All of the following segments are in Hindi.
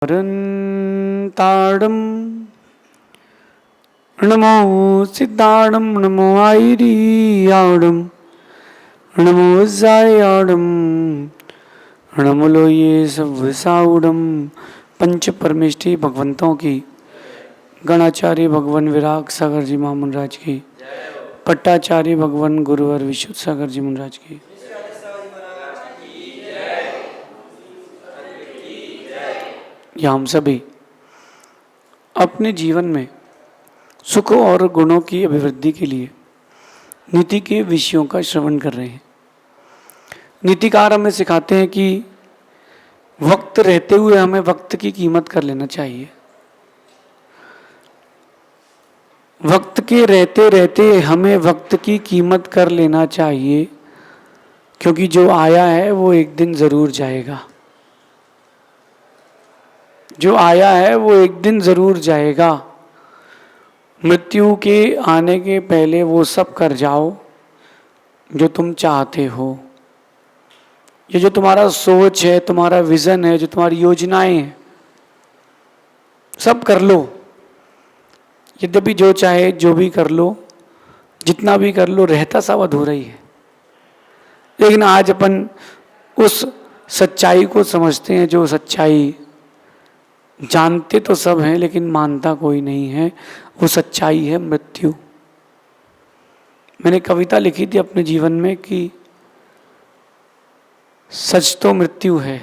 ताड़म नमो सिद्धाड़म नमो आयरियाड़म नमो जायाड़म नमो ये सब साउडम। पंच परमेष्ठी भगवंतों की गणाचार्य भगवान विराग सागर जी महामंडराज की, पट्टाचार्य भगवान गुरुवर विशुद्ध सागर जी महाराज की। या हम सभी अपने जीवन में सुख और गुणों की अभिवृद्धि के लिए नीति के विषयों का श्रवण कर रहे हैं। नीतिकार हमें सिखाते हैं कि वक्त रहते हुए हमें वक्त की कीमत कर लेना चाहिए। वक्त के रहते रहते हमें वक्त की कीमत कर लेना चाहिए, क्योंकि जो आया है वो एक दिन जरूर जाएगा। जो आया है वो एक दिन जरूर जाएगा। मृत्यु के आने के पहले वो सब कर जाओ जो तुम चाहते हो। ये जो तुम्हारा सोच है, तुम्हारा विजन है, जो तुम्हारी योजनाएं हैं, सब कर लो। यद्यपि जो चाहे जो भी कर लो, जितना भी कर लो, रहता सब अधूरा ही है। लेकिन आज अपन उस सच्चाई को समझते हैं, जो सच्चाई जानते तो सब हैं लेकिन मानता कोई नहीं है। वो सच्चाई है मृत्यु। मैंने कविता लिखी थी अपने जीवन में कि सच तो मृत्यु है,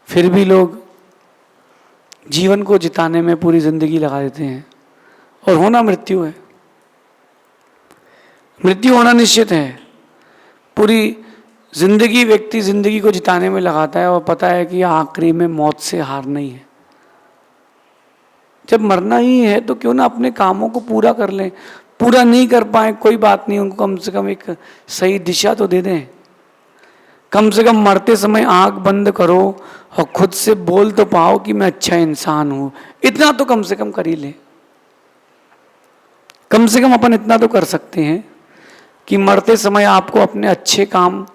फिर भी लोग जीवन को जिताने में पूरी जिंदगी लगा देते हैं, और होना मृत्यु है। मृत्यु होना निश्चित है। पूरी जिंदगी व्यक्ति जिंदगी को जिताने में लगाता है और पता है कि आखिरी में मौत से हारना ही है। जब मरना ही है तो क्यों ना अपने कामों को पूरा कर लें। पूरा नहीं कर पाए कोई बात नहीं, उनको कम से कम एक सही दिशा तो दे दें। कम से कम मरते समय आंख बंद करो और खुद से बोल तो पाओ कि मैं अच्छा इंसान हूं। इतना तो कम से कम कर ही ले। कम से कम अपन इतना तो कर सकते हैं कि मरते समय आपको अपने अच्छे काम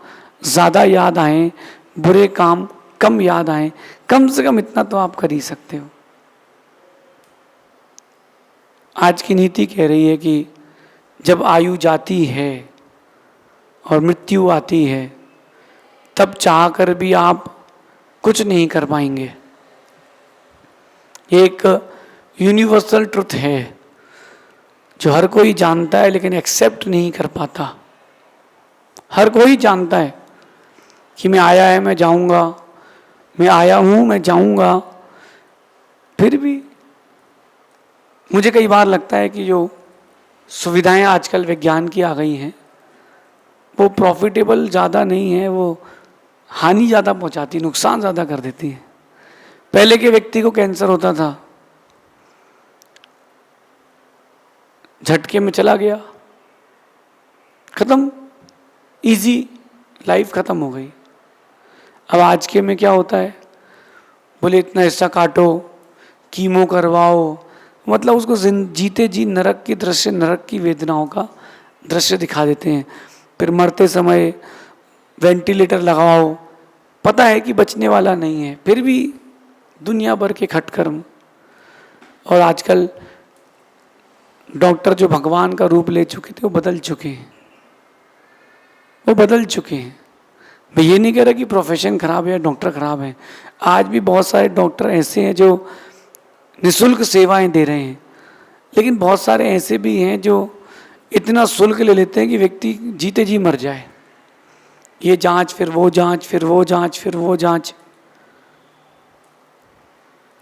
ज्यादा याद आए, बुरे काम कम याद आए। कम से कम इतना तो आप कर ही सकते हो। आज की नीति कह रही है कि जब आयु जाती है और मृत्यु आती है, तब चाह कर भी आप कुछ नहीं कर पाएंगे। एक यूनिवर्सल ट्रुथ है जो हर कोई जानता है लेकिन एक्सेप्ट नहीं कर पाता। हर कोई जानता है कि मैं आया है, मैं जाऊंगा, मैं आया हूं, मैं जाऊंगा। फिर भी मुझे कई बार लगता है कि जो सुविधाएं आजकल विज्ञान की आ गई हैं वो प्रॉफिटेबल ज़्यादा नहीं है, वो हानि ज़्यादा पहुंचाती, नुकसान ज़्यादा कर देती है। पहले के व्यक्ति को कैंसर होता था, झटके में चला गया, खत्म, इजी, लाइफ खत्म हो गई। अब आज के में क्या होता है, बोले इतना हिस्सा काटो, कीमो करवाओ, मतलब उसको जीते जी नरक की दृश्य, नरक की वेदनाओं का दृश्य दिखा देते हैं। फिर मरते समय वेंटिलेटर लगाओ, पता है कि बचने वाला नहीं है, फिर भी दुनिया भर के खटकर्म। और आजकल डॉक्टर जो भगवान का रूप ले चुके थे वो बदल चुके हैं, वो बदल चुके हैं। मैं ये नहीं कह रहा कि प्रोफेशन खराब है या डॉक्टर खराब है। आज भी बहुत सारे डॉक्टर ऐसे हैं जो निःशुल्क सेवाएं दे रहे हैं, लेकिन बहुत सारे ऐसे भी हैं जो इतना शुल्क ले लेते हैं कि व्यक्ति जीते जी मर जाए। ये जांच, फिर वो जांच, फिर वो जांच, फिर वो जांच।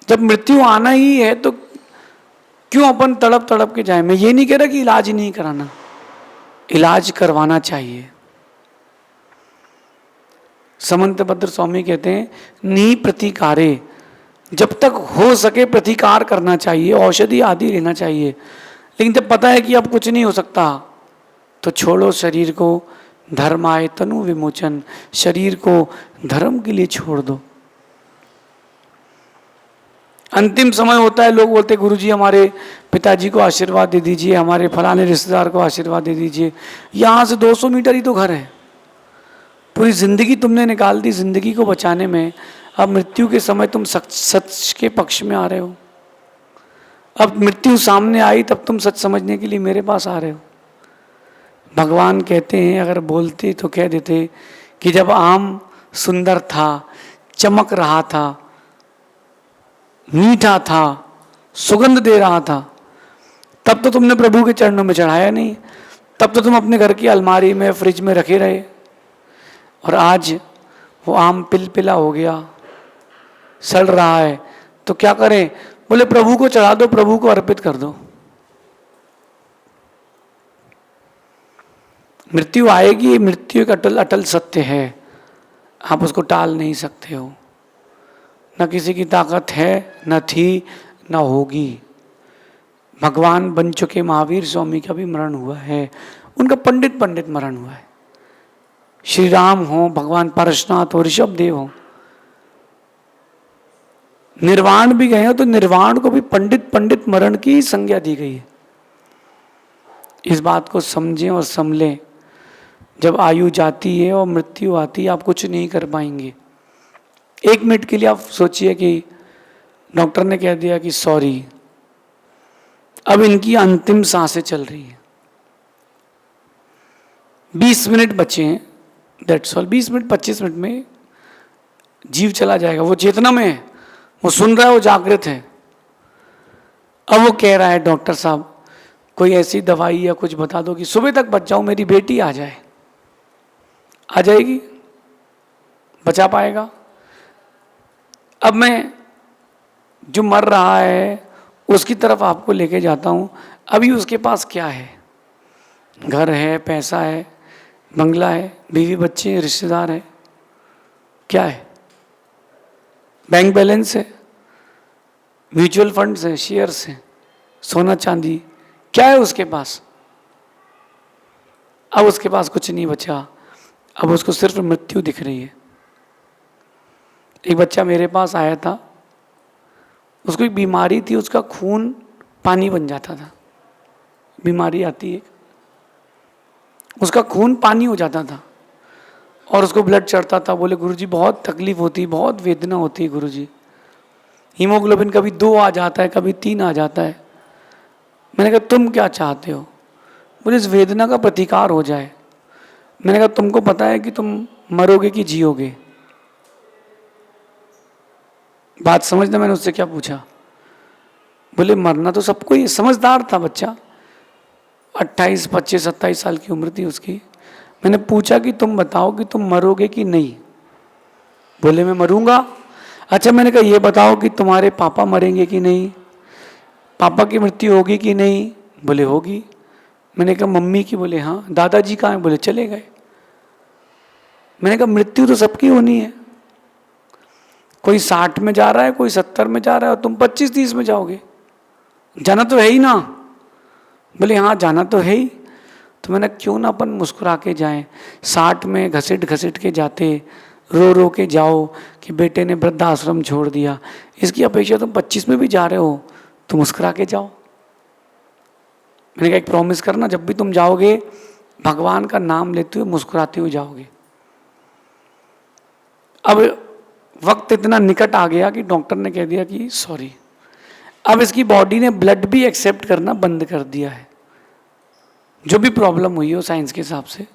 जब मृत्यु आना ही है तो क्यों अपन तड़प तड़प के जाए। मैं ये नहीं कह रहा कि इलाज ही नहीं कराना, इलाज करवाना चाहिए। समंतभद्र स्वामी कहते हैं नी प्रतिकारे, जब तक हो सके प्रतिकार करना चाहिए, औषधि आदि लेना चाहिए। लेकिन जब पता है कि अब कुछ नहीं हो सकता तो छोड़ो शरीर को, धर्म आए तनु विमोचन। शरीर को धर्म के लिए छोड़ दो। अंतिम समय होता है, लोग बोलते गुरुजी हमारे पिताजी को आशीर्वाद दे दीजिए, हमारे फलाने रिश्तेदार को आशीर्वाद दे दीजिए। यहाँ से 200 मीटर ही तो घर है। पूरी जिंदगी तुमने निकाल दी जिंदगी को बचाने में, अब मृत्यु के समय तुम सच के पक्ष में आ रहे हो। अब मृत्यु सामने आई तब तुम सच समझने के लिए मेरे पास आ रहे हो। भगवान कहते हैं, अगर बोलते तो कह देते कि जब आम सुंदर था, चमक रहा था, मीठा था, सुगंध दे रहा था, तब तो तुमने प्रभु के चरणों में चढ़ाया नहीं, तब तो तुम अपने घर की अलमारी में, फ्रिज में रखे रहे। और आज वो आम पिलपिला हो गया, सड़ रहा है, तो क्या करें? बोले प्रभु को चढ़ा दो, प्रभु को अर्पित कर दो। मृत्यु आएगी, मृत्यु एक अटल अटल सत्य है, आप उसको टाल नहीं सकते हो। न किसी की ताकत है, न थी, न होगी। भगवान बन चुके महावीर स्वामी का भी मरण हुआ है, उनका पंडित पंडित मरण हुआ है। श्री राम हो, भगवान परशुनाथ हो, ऋषभ देव हो, निर्वाण भी गए हो तो निर्वाण को भी पंडित पंडित मरण की संज्ञा दी गई है। इस बात को समझें और समझें। जब आयु जाती है और मृत्यु आती है, आप कुछ नहीं कर पाएंगे। एक मिनट के लिए आप सोचिए कि डॉक्टर ने कह दिया कि सॉरी, अब इनकी अंतिम सांसें चल रही है, 20 मिनट बचे हैं, दैट्स ऑल। 20 मिनट 25 मिनट में जीव चला जाएगा। वो चेतना में है, वो सुन रहा है, वो जागृत है। अब वो कह रहा है, डॉक्टर साहब कोई ऐसी दवाई या कुछ बता दो कि सुबह तक बच जाऊं, मेरी बेटी आ जाए। आ जाएगी, बचा पाएगा। अब मैं जो मर रहा है उसकी तरफ आपको लेके जाता हूं। अभी उसके पास क्या है? घर है, पैसा है, बंगला है, बीवी बच्चे हैं, रिश्तेदार है, क्या है? बैंक बैलेंस है, म्यूचुअल फंड्स है, शेयर्स हैं, सोना चांदी, क्या है उसके पास? अब उसके पास कुछ नहीं बचा, अब उसको सिर्फ मृत्यु दिख रही है। एक बच्चा मेरे पास आया था, उसको एक बीमारी थी, उसका खून पानी बन जाता था। बीमारी आती है, उसका खून पानी हो जाता था और उसको ब्लड चढ़ता था। बोले गुरुजी बहुत तकलीफ होती, बहुत वेदना होती है गुरुजी, हीमोग्लोबिन कभी 2 आ जाता है, कभी 3 आ जाता है। मैंने कहा तुम क्या चाहते हो? बोले इस वेदना का प्रतिकार हो जाए। मैंने कहा तुमको पता है कि तुम मरोगे कि जियोगे? बात समझना। मैंने उससे क्या पूछा? बोले मरना तो सबको ही। समझदार था बच्चा, 28, 25, 27 साल की उम्र थी उसकी। मैंने पूछा कि तुम बताओ कि तुम मरोगे कि नहीं? बोले मैं मरूंगा। अच्छा, मैंने कहा ये बताओ कि तुम्हारे पापा मरेंगे कि नहीं? पापा की मृत्यु होगी कि नहीं? बोले होगी। मैंने कहा मम्मी की? बोले हाँ। दादाजी कहाँ हैं? बोले चले गए। मैंने कहा मृत्यु तो सबकी होनी है, कोई 60 में जा रहा है, कोई 70 में जा रहा है, और तुम 25-30 में जाओगे, जाना तो है ही ना? बोले हाँ जाना तो है ही। तो मैंने क्यों ना अपन मुस्कुरा के जाएं, 60 में घसीट घसीट के जाते, रो रो के जाओ कि बेटे ने वृद्धाश्रम छोड़ दिया, इसकी अपेक्षा तुम 25 में भी जा रहे हो तो मुस्कुरा के जाओ। मैंने कहा एक प्रॉमिस करना, जब भी तुम जाओगे भगवान का नाम लेते हुए मुस्कुराते हुए जाओगे। अब वक्त इतना निकट आ गया कि डॉक्टर ने कह दिया कि सॉरी। अब इसकी बॉडी ने ब्लड भी एक्सेप्ट करना बंद कर दिया है, जो भी प्रॉब्लम हुई हो साइंस के हिसाब से।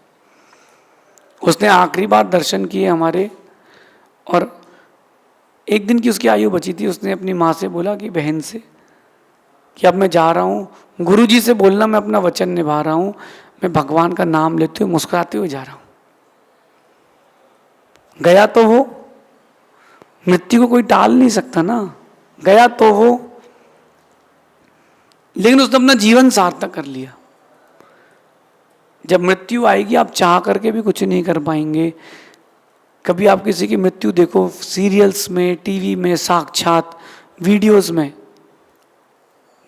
उसने आखिरी बार दर्शन किए हमारे, और एक दिन की उसकी आयु बची थी। उसने अपनी माँ से बोला कि बहन से कि अब मैं जा रहा हूँ, गुरुजी से बोलना मैं अपना वचन निभा रहा हूँ, मैं भगवान का नाम लेते हुए मुस्कुराते हुए जा रहा हूँ। गया तो वो, मृत्यु को कोई टाल नहीं सकता ना, गया तो वो, लेकिन उसने अपना जीवन सार्थक कर लिया। जब मृत्यु आएगी आप चाह करके भी कुछ नहीं कर पाएंगे। कभी आप किसी की मृत्यु देखो सीरियल्स में, टीवी में, साक्षात वीडियोस में,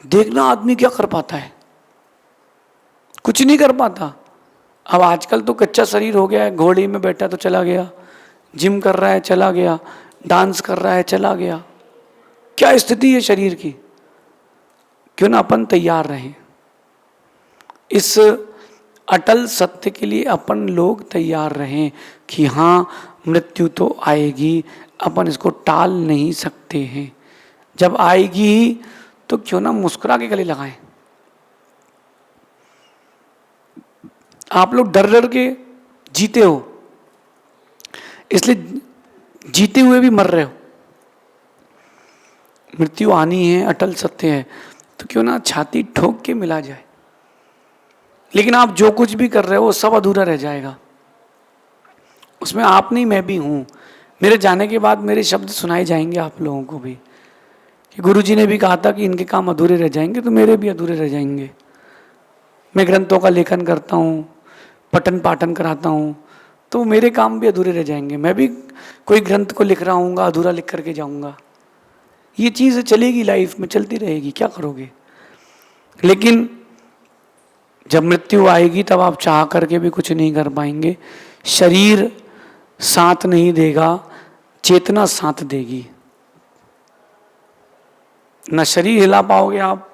देखना आदमी क्या कर पाता है, कुछ नहीं कर पाता। अब आजकल तो कच्चा शरीर हो गया है, घोड़ी में बैठा तो चला गया, जिम कर रहा है चला गया, डांस कर रहा है चला गया। क्या स्थिति है शरीर की? क्यों ना अपन तैयार रहें, इस अटल सत्य के लिए अपन लोग तैयार रहें कि हाँ मृत्यु तो आएगी, अपन इसको टाल नहीं सकते हैं। जब आएगी तो क्यों ना मुस्कुरा के गले लगाएं। आप लोग डर डर के जीते हो, इसलिए जीते हुए भी मर रहे हो। मृत्यु आनी है, अटल सत्य है, तो क्यों ना छाती ठोक के मिला जाए। लेकिन आप जो कुछ भी कर रहे हो वो सब अधूरा रह जाएगा। उसमें आप नहीं, मैं भी हूं। मेरे जाने के बाद मेरे शब्द सुनाए जाएंगे आप लोगों को भी, कि गुरुजी ने भी कहा था कि इनके काम अधूरे रह जाएंगे, तो मेरे भी अधूरे रह जाएंगे। मैं ग्रंथों का लेखन करता हूँ, पठन पाठन कराता हूँ, तो मेरे काम भी अधूरे रह जाएंगे। मैं भी कोई ग्रंथ को लिख रहा हूँ, अधूरा लिख करके जाऊँगा। ये चीज़ चलेगी, लाइफ में चलती रहेगी, क्या करोगे। लेकिन जब मृत्यु आएगी तब आप चाह करके भी कुछ नहीं कर पाएंगे। शरीर साथ नहीं देगा, चेतना साथ देगी। न शरीर हिला पाओगे आप,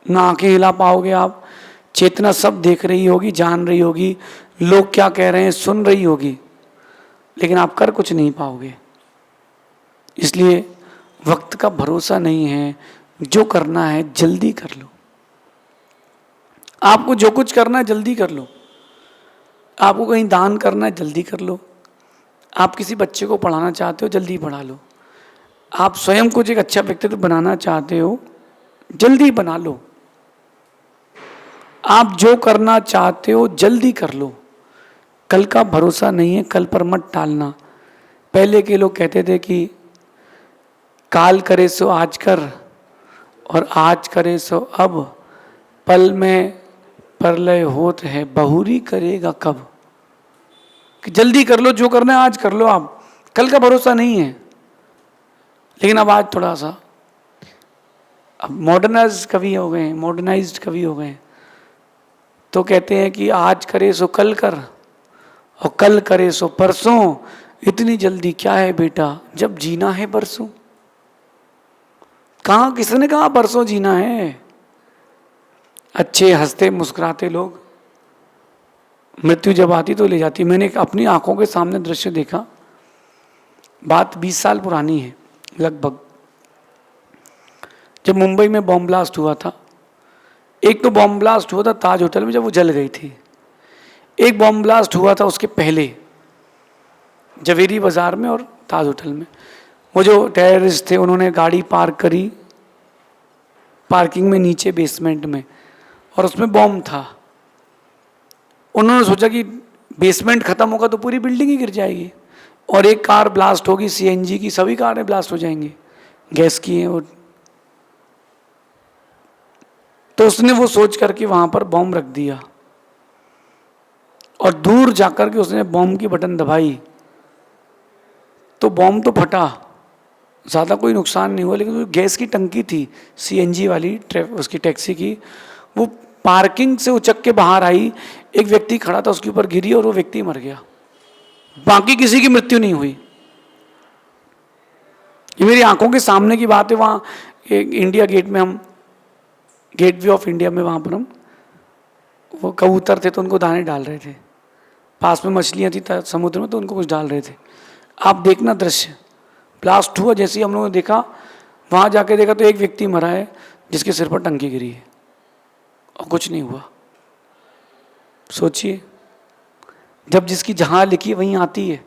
ना आंखें हिला पाओगे आप। चेतना सब देख रही होगी, जान रही होगी, लोग क्या कह रहे हैं सुन रही होगी, लेकिन आप कर कुछ नहीं पाओगे। इसलिए वक्त का भरोसा नहीं है। जो करना है जल्दी कर लो। आपको जो कुछ करना है जल्दी कर लो। आपको कहीं दान करना है जल्दी कर लो। आप किसी बच्चे को पढ़ाना चाहते हो जल्दी पढ़ा लो। आप स्वयं कुछ एक अच्छा व्यक्तित्व बनाना चाहते हो जल्दी बना लो। आप जो करना चाहते हो जल्दी कर लो। कल का भरोसा नहीं है, कल पर मत टालना। पहले के लोग कहते थे कि काल करे सो आज कर और आज करे सो अब, पल में प्रलय होत है बहुरी करेगा कब। कि जल्दी कर लो, जो करना है आज कर लो। आप कल का भरोसा नहीं है। लेकिन अब आज थोड़ा सा अब मॉडर्नाइज कवि हो गए, मॉडर्नाइज्ड कवि हो गए, तो कहते हैं कि आज करे सो कल कर और कल करे सो परसों। इतनी जल्दी क्या है बेटा, जब जीना है परसों। कहाँ, किसने कहा परसों जीना है। अच्छे हंसते मुस्कुराते लोग, मृत्यु जब आती तो ले जाती। मैंने अपनी आंखों के सामने दृश्य देखा, बात 20 साल पुरानी है लगभग, जब मुंबई में बॉम्ब ब्लास्ट हुआ था। एक तो बॉम्ब ब्लास्ट हुआ था ताज होटल में जब वो जल गई थी। एक बॉम्ब ब्लास्ट हुआ था उसके पहले जवेरी बाजार में और ताज होटल में। वो जो टेररिस्ट थे उन्होंने गाड़ी पार्क करी पार्किंग में नीचे बेसमेंट में, और उसमें बॉम्ब था। उन्होंने सोचा कि बेसमेंट खत्म होगा तो पूरी बिल्डिंग ही गिर जाएगी और एक कार ब्लास्ट होगी, सीएनजी की, सभी कारें ब्लास्ट हो जाएंगी, गैस की है वो। तो उसने वो सोच करके वहां पर बॉम्ब रख दिया और दूर जाकर के उसने बॉम्ब की बटन दबाई तो बॉम्ब तो फटा, ज़्यादा कोई नुकसान नहीं हुआ। लेकिन गैस की टंकी थी सीएनजी वाली, उसकी टैक्सी की, वो पार्किंग से उचक के बाहर आई। एक व्यक्ति खड़ा था उसके ऊपर गिरी और वो व्यक्ति मर गया। बाकी किसी की मृत्यु नहीं हुई। ये मेरी आंखों के सामने की बात है। वहाँ इंडिया गेट में, हम गेट वे ऑफ इंडिया में, वहाँ पर हम, वो कबूतर थे तो उनको दाने डाल रहे थे। पास में मछलियाँ थी समुद्र में तो उनको कुछ डाल रहे थे। आप देखना दृश्य, ब्लास्ट हुआ जैसे ही हम लोगों ने देखा, वहाँ जाके देखा तो एक व्यक्ति मरा है जिसके सिर पर टंकी गिरी है और कुछ नहीं हुआ। सोचिए, जब जिसकी जहाँ लिखी वहीं आती है।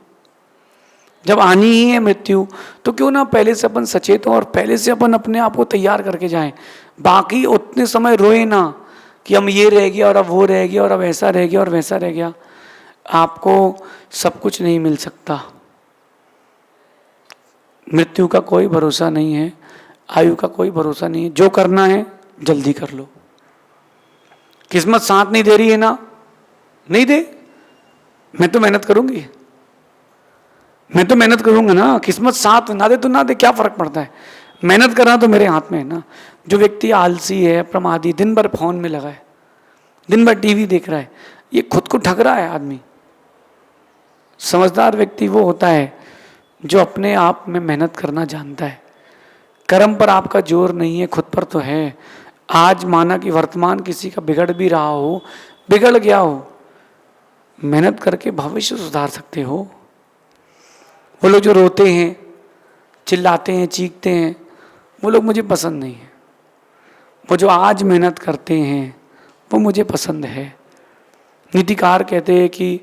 जब आनी ही है मृत्यु तो क्यों ना पहले से अपन सचेत हो और पहले से अपन अपने आप को तैयार करके जाएं। बाकी उतने समय रोए ना कि हम ये रह गया और अब वो रह गया और अब ऐसा रह गया और वैसा रह गया। आपको सब कुछ नहीं मिल सकता। मृत्यु का कोई भरोसा नहीं है, आयु का कोई भरोसा नहीं है। जो करना है जल्दी कर लो। किस्मत साथ नहीं दे रही है ना, नहीं दे, मैं तो मेहनत करूंगी, मैं तो मेहनत करूंगा ना। किस्मत साथ ना दे तो ना दे, क्या फर्क पड़ता है। मेहनत करना तो मेरे हाथ में है ना। जो व्यक्ति आलसी है, प्रमादी, दिन भर फोन में लगा है, दिन भर टीवी देख रहा है, ये खुद को ठग रहा है आदमी। समझदार व्यक्ति वो होता है जो अपने आप में मेहनत करना जानता है। कर्म पर आपका जोर नहीं है, खुद पर तो है। आज माना कि वर्तमान किसी का बिगड़ भी रहा हो, बिगड़ गया हो, मेहनत करके भविष्य सुधार सकते हो। वो लोग जो रोते हैं चिल्लाते हैं, चीखते हैं, वो लोग मुझे पसंद नहीं है। वो जो आज मेहनत करते हैं वो मुझे पसंद है। नीतिकार कहते हैं कि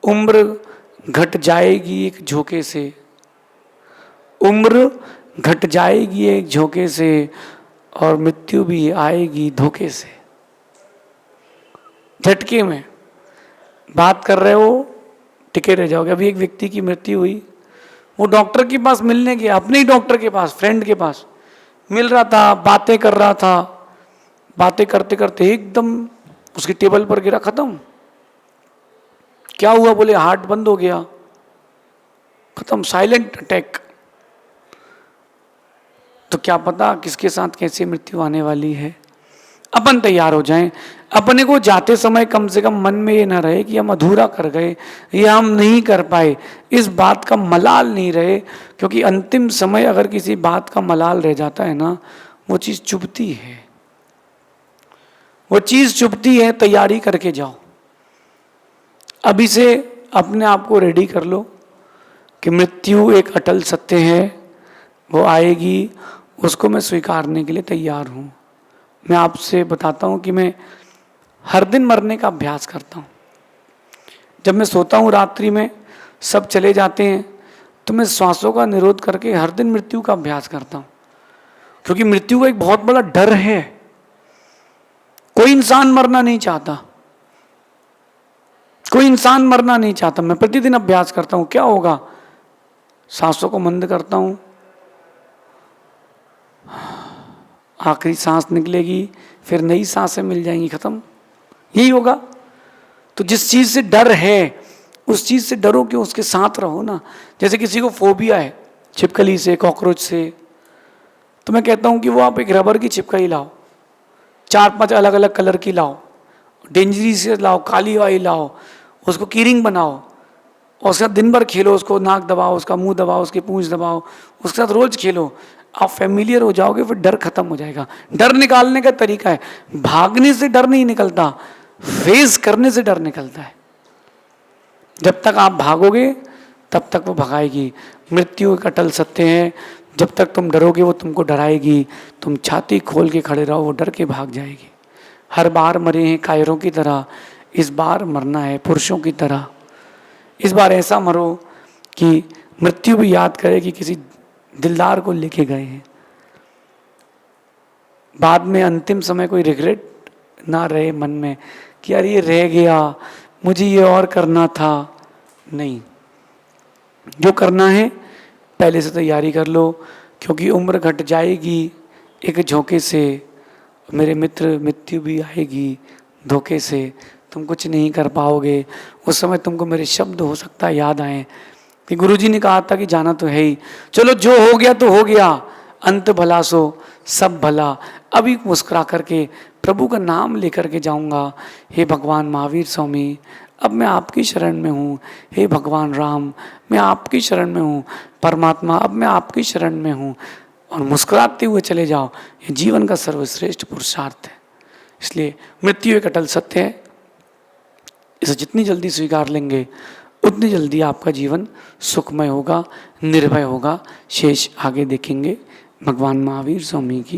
उम्र घट जाएगी एक झोंके से, उम्र घट जाएगी एक झोंके से, और मृत्यु भी आएगी धोखे से। झटके में बात कर रहे हो, टिके रह जाओगे। अभी एक व्यक्ति की मृत्यु हुई, वो डॉक्टर के पास मिलने गया, अपने ही डॉक्टर के पास, फ्रेंड के पास मिल रहा था, बातें कर रहा था, बातें करते करते एकदम उसकी टेबल पर गिरा, खत्म। क्या हुआ? बोले हार्ट बंद हो गया, खत्म, साइलेंट अटैक। तो क्या पता किसके साथ कैसे मृत्यु आने वाली है। अपन तैयार हो जाएं। अपने को जाते समय कम से कम मन में ये ना रहे कि हम अधूरा कर गए या हम नहीं कर पाए, इस बात का मलाल नहीं रहे। क्योंकि अंतिम समय अगर किसी बात का मलाल रह जाता है ना, वो चीज़ चुभती है, वो चीज़ चुभती है। तैयारी करके जाओ, अभी से अपने आप को रेडी कर लो कि मृत्यु एक अटल सत्य है, वो आएगी, उसको मैं स्वीकारने के लिए तैयार हूँ। मैं आपसे बताता हूँ कि मैं हर दिन मरने का अभ्यास करता हूँ। जब मैं सोता हूँ रात्रि में, सब चले जाते हैं, तो मैं श्वासों का निरोध करके हर दिन मृत्यु का अभ्यास करता हूँ। क्योंकि मृत्यु का एक बहुत बड़ा डर है। कोई इंसान मरना नहीं चाहता, कोई इंसान मरना नहीं चाहता। मैं प्रतिदिन अभ्यास करता हूँ, क्या होगा, सांसों को मंद करता हूँ, आखिरी सांस निकलेगी, फिर नई सांसें मिल जाएंगी, खत्म, यही होगा। तो जिस चीज से डर है उस चीज से डरो क्यों, उसके साथ रहो ना। जैसे किसी को फोबिया है छिपकली से, कॉकरोच से, तो मैं कहता हूं कि वो आप एक रबर की छिपकली लाओ, 4-5 अलग अलग कलर की लाओ, डेंजरी से लाओ, काली वाली लाओ, उसको कीरिंग बनाओ और उसके साथ दिन भर खेलो, उसको नाक दबाओ, उसका मुंह दबाओ, उसकी पूंछ दबाओ, उसके साथ रोज खेलो। आप फेमिलियर हो जाओगे, फिर डर खत्म हो जाएगा। डर निकालने का तरीका है, भागने से डर नहीं निकलता, फेस करने से डर निकलता है। जब तक आप भागोगे तब तक वो भगाएगी। मृत्यु एक अटल सत्य है, जब तक तुम डरोगे वो तुमको डराएगी। तुम छाती खोल के खड़े रहो, वो डर के भाग जाएगी। हर बार मरे हैं कायरों की तरह, इस बार मरना है पुरुषों की तरह। इस बार ऐसा मरो कि मृत्यु भी याद करे कि किसी दिलदार को लेके गए हैं। बाद में अंतिम समय कोई रिग्रेट ना रहे मन में कि यार ये रह गया, मुझे ये और करना था। नहीं, जो करना है पहले से तैयारी कर लो, क्योंकि उम्र घट जाएगी एक झोंके से। मेरे मित्र, मृत्यु भी आएगी धोखे से, तुम कुछ नहीं कर पाओगे। उस समय तुमको मेरे शब्द हो सकता है याद आए कि गुरुजी ने कहा था कि जाना तो है ही, चलो जो हो गया तो हो गया, अंत भला सो सब भला। अभी मुस्कुरा करके प्रभु का नाम लेकर के जाऊंगा। हे भगवान महावीर स्वामी, अब मैं आपकी शरण में हूँ। हे भगवान राम, मैं आपकी शरण में हूँ। परमात्मा, अब मैं आपकी शरण में हूँ। और मुस्कुराते हुए चले जाओ, ये जीवन का सर्वश्रेष्ठ पुरुषार्थ है। इसलिए मृत्यु एक अटल सत्य है, इसे जितनी जल्दी स्वीकार लेंगे उतनी जल्दी आपका जीवन सुखमय होगा, निर्भय होगा। शेष आगे देखेंगे। भगवान महावीर स्वामी की